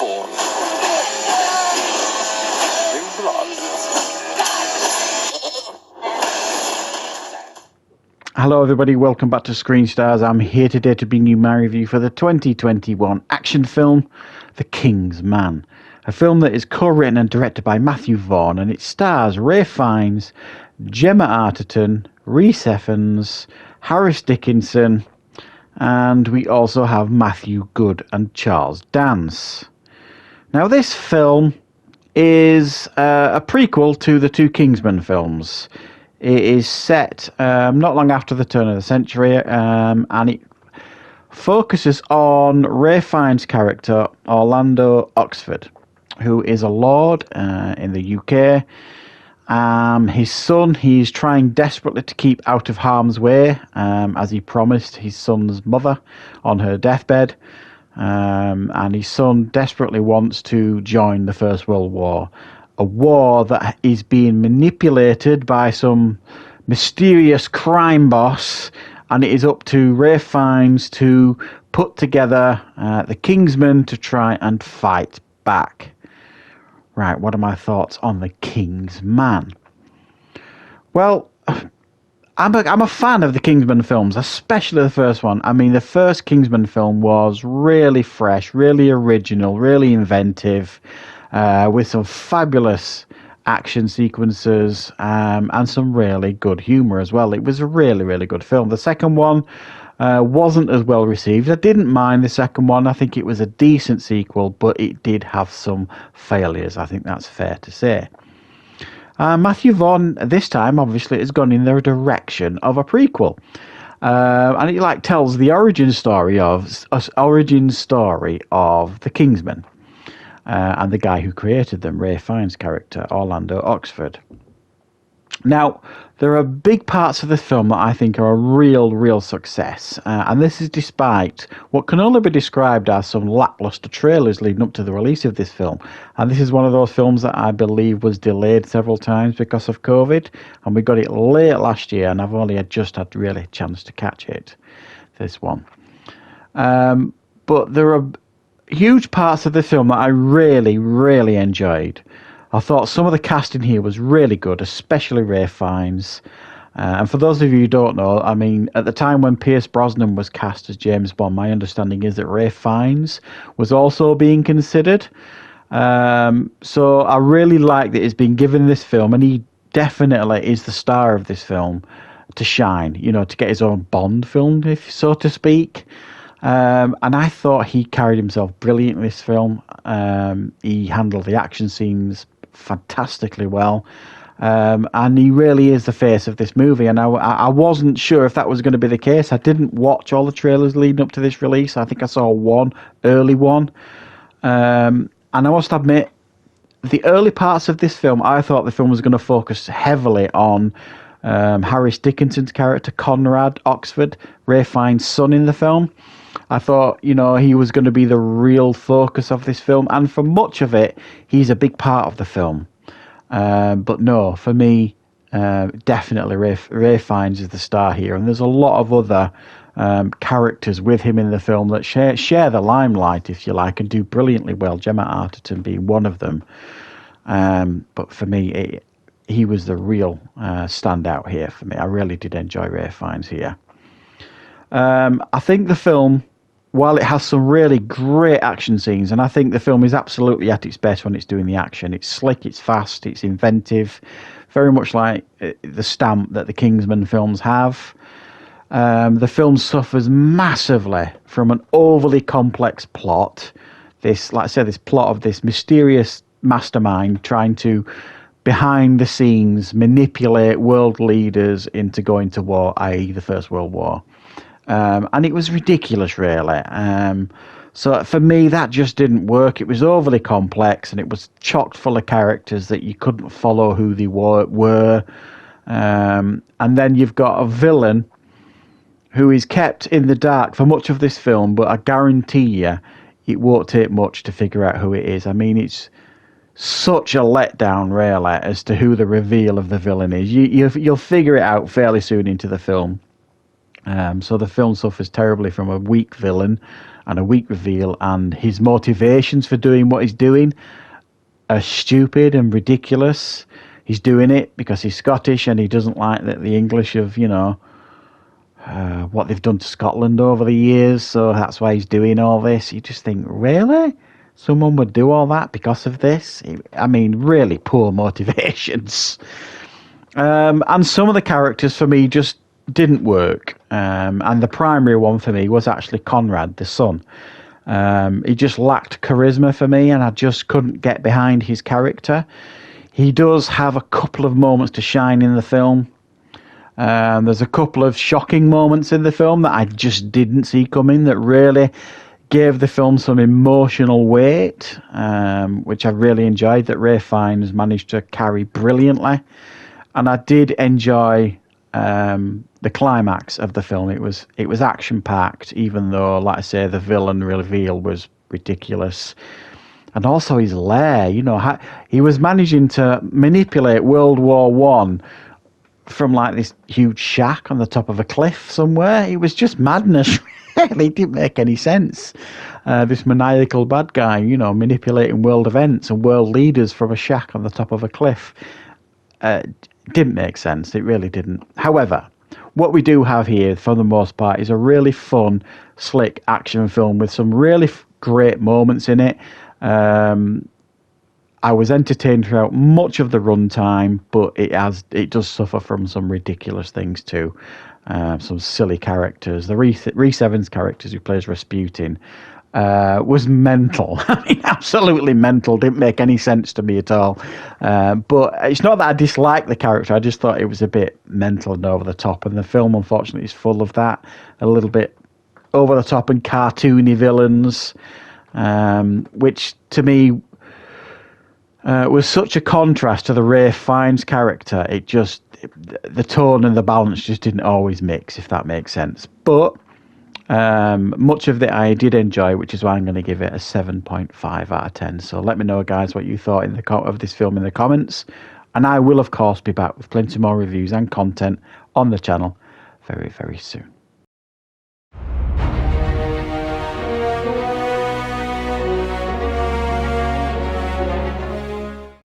born in blood. Hello everybody, welcome back to Screenstars. I'm here today to bring you my review for the 2021 action film, The King's Man. A film that is co-written and directed by Matthew Vaughn, and it stars Ralph Fiennes, Gemma Arterton, Rhys Ifans, Harris Dickinson, and we also have Matthew Good and Charles Dance. Now this film is a prequel to the two Kingsman films. It is set not long after the turn of the century, and it focuses on Ralph Fiennes' character, Orlando Oxford, who is a lord in the UK. His son, he's trying desperately to keep out of harm's way, as he promised his son's mother on her deathbed. And his son desperately wants to join the First World War. A war that is being manipulated by some mysterious crime boss, and it is up to Ralph Fiennes to put together the Kingsmen to try and fight back. Right, what are my thoughts on The King's Man? Well, I'm a fan of the Kingsman films, especially the first one. I mean, the first Kingsman film was really fresh, really original, really inventive, with some fabulous action sequences and some really good humour as well. It was a really, really good film. The second one wasn't as well received. I didn't mind the second one. I think it was a decent sequel, but it did have some failures. I think that's fair to say. Matthew Vaughn this time obviously has gone in the direction of a prequel, and it tells the origin story of the Kingsmen. And the guy who created them, Ralph Fiennes' character, Orlando Oxford. Now, there are big parts of this film that I think are a real success. And this is despite what can only be described as some lackluster trailers leading up to the release of this film. And this is one of those films that I believe was delayed several times because of COVID. And we got it late last year, and I've only just had really a chance to catch it, this one. But there are huge parts of the film that I really enjoyed. I thought some of the casting here was really good, especially Ralph Fiennes. And for those of you who don't know, I mean, at the time when Pierce Brosnan was cast as James Bond, my understanding is that Ralph Fiennes was also being considered. So I really like that he's been given this film, and he definitely is the star of this film to shine, to get his own Bond film, if so to speak. And I thought he carried himself brilliant in this film. He handled the action scenes fantastically well. And he really is the face of this movie. And I wasn't sure if that was going to be the case. I didn't watch all the trailers leading up to this release. I think I saw one early one. And I must admit, the early parts of this film, I thought the film was going to focus heavily on Harris Dickinson's character, Conrad Oxford, Ralph Fiennes' son in the film. I thought, he was going to be the real focus of this film. And for much of it, he's a big part of the film. But no, for me, definitely Ralph Fiennes is the star here. And there's a lot of other characters with him in the film that share the limelight, if you like, and do brilliantly well, Gemma Arterton being one of them. But for me, he was the real standout here for me. I really did enjoy Ralph Fiennes here. I think the film, while it has some really great action scenes, and I think the film is absolutely at its best when it's doing the action. It's slick, it's fast, it's inventive, very much like the stamp that the Kingsman films have. The film suffers massively from an overly complex plot. This plot of this mysterious mastermind trying to, behind the scenes, manipulate world leaders into going to war, i.e. the First World War. And it was ridiculous, really. So for me, that just didn't work. It was overly complex, and it was chock full of characters that you couldn't follow who they were. And then you've got a villain who is kept in the dark for much of this film, but I guarantee you it won't take much to figure out who it is. I mean, it's such a letdown, really, as to who the reveal of the villain is. You'll figure it out fairly soon into the film. So the film suffers terribly from a weak villain and a weak reveal, and his motivations for doing what he's doing are stupid and ridiculous. He's doing it because he's Scottish and he doesn't like the English of, what they've done to Scotland over the years, so that's why he's doing all this. You just think, really? Someone would do all that because of this? I mean, really poor motivations. And some of the characters for me just didn't work. And the primary one for me was actually Conrad, the son. He just lacked charisma for me, and I just couldn't get behind his character. He does have a couple of moments to shine in the film. There's a couple of shocking moments in the film that I just didn't see coming that really gave the film some emotional weight, which I really enjoyed, that Ralph Fiennes managed to carry brilliantly. And I did enjoy the climax of the film. It was action-packed, even though, like I say, the villain reveal was ridiculous. And also his lair, he was managing to manipulate World War One from like this huge shack on the top of a cliff somewhere. It was just madness. Really, it didn't make any sense. This maniacal bad guy, manipulating world events and world leaders from a shack on the top of a cliff. Didn't make sense. It really didn't. However, what we do have here, for the most part, is a really fun, slick action film with some really great moments in it. I was entertained throughout much of the runtime, but it does suffer from some ridiculous things too. Some silly characters. The Rhys Evans characters, who plays Rasputin, was mental. I mean, absolutely mental. Didn't make any sense to me at all. But it's not that I dislike the character. I just thought it was a bit mental and over the top. And the film, unfortunately, is full of that. A little bit over the top and cartoony villains, which to me was such a contrast to the Ralph Fiennes character. The tone and the balance just didn't always mix, if that makes sense. But much of it I did enjoy, which is why I'm going to give it a 7.5 out of 10. So let me know, guys, what you thought of this film in the comments. And I will, of course, be back with plenty more reviews and content on the channel very, very soon.